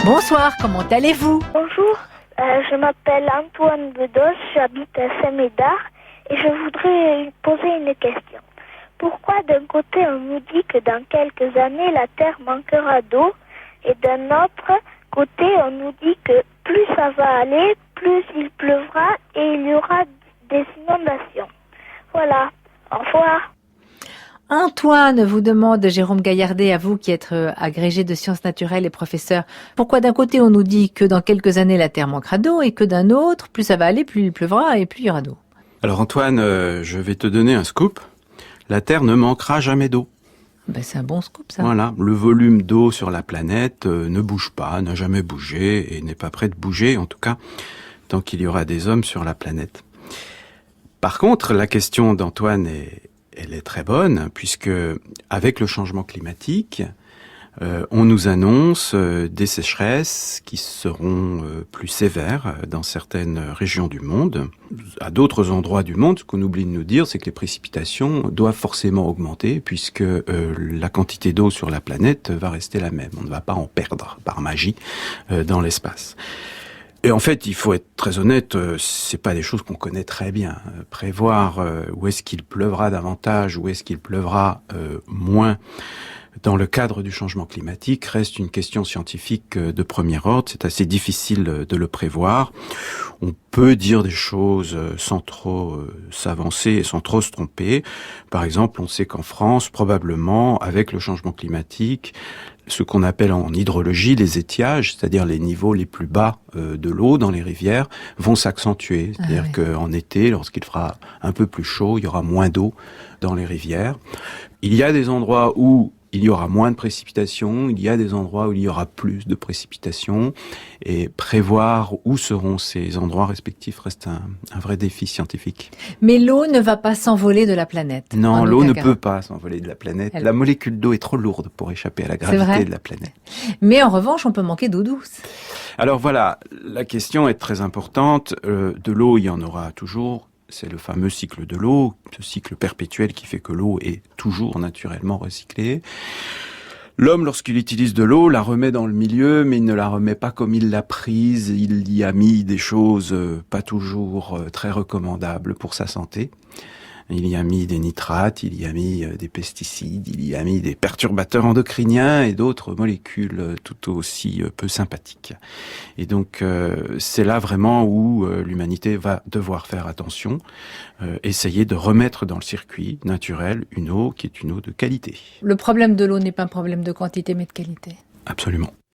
Bonsoir, comment allez-vous? Bonjour, je m'appelle Antoine Bedos, j'habite à Saint-Médard et je voudrais poser une question. Pourquoi d'un côté on nous dit que dans quelques années la terre manquera d'eau et d'un autre côté on nous dit que plus ça va aller, plus il pleuvra et il y aura des inondations? Voilà, au revoir. Antoine vous demande, Jérôme Gaillardet, à vous qui êtes agrégé de sciences naturelles et professeur, pourquoi d'un côté on nous dit que dans quelques années la terre manquera d'eau et que d'un autre, plus ça va aller, plus il pleuvra et plus il y aura d'eau? Alors Antoine, je vais te donner un scoop. La Terre ne manquera jamais d'eau. Ben, c'est un bon scoop, ça. Voilà, le volume d'eau sur la planète ne bouge pas, n'a jamais bougé et n'est pas prêt de bouger, en tout cas, tant qu'il y aura des hommes sur la planète. Par contre, la question d'Antoine elle est très bonne, puisque avec le changement climatique, on nous annonce des sécheresses qui seront plus sévères dans certaines régions du monde. À d'autres endroits du monde, ce qu'on oublie de nous dire, c'est que les précipitations doivent forcément augmenter, puisque la quantité d'eau sur la planète va rester la même. On ne va pas en perdre par magie dans l'espace. Et en fait, il faut être très honnête, c'est pas des choses qu'on connaît très bien. Prévoir où est-ce qu'il pleuvra davantage, où est-ce qu'il pleuvra moins dans le cadre du changement climatique reste une question scientifique de premier ordre. C'est assez difficile de le prévoir. On peut dire des choses sans trop s'avancer et sans trop se tromper. Par exemple, on sait qu'en France, probablement, avec le changement climatique, ce qu'on appelle en hydrologie les étiages, c'est-à-dire les niveaux les plus bas de l'eau dans les rivières, vont s'accentuer. C'est-à-dire qu'en été, lorsqu'il fera un peu plus chaud, il y aura moins d'eau dans les rivières. Il y a des endroits où il y aura moins de précipitations, il y a des endroits où il y aura plus de précipitations, et prévoir où seront ces endroits respectifs reste un vrai défi scientifique. Mais l'eau ne va pas s'envoler de la planète. Non, l'eau ne peut pas s'envoler de la planète. La molécule d'eau est trop lourde pour échapper à la gravité de la planète. Mais en revanche, on peut manquer d'eau douce. Alors voilà, la question est très importante. De l'eau, il y en aura toujours. C'est le fameux cycle de l'eau, ce cycle perpétuel qui fait que l'eau est toujours naturellement recyclée. L'homme, lorsqu'il utilise de l'eau, la remet dans le milieu, mais il ne la remet pas comme il l'a prise. Il y a mis des choses pas toujours très recommandables pour sa santé. Il y a mis des nitrates, il y a mis des pesticides, il y a mis des perturbateurs endocriniens et d'autres molécules tout aussi peu sympathiques. Et donc c'est là vraiment où l'humanité va devoir faire attention, essayer de remettre dans le circuit naturel une eau qui est une eau de qualité. Le problème de l'eau n'est pas un problème de quantité mais de qualité. Absolument.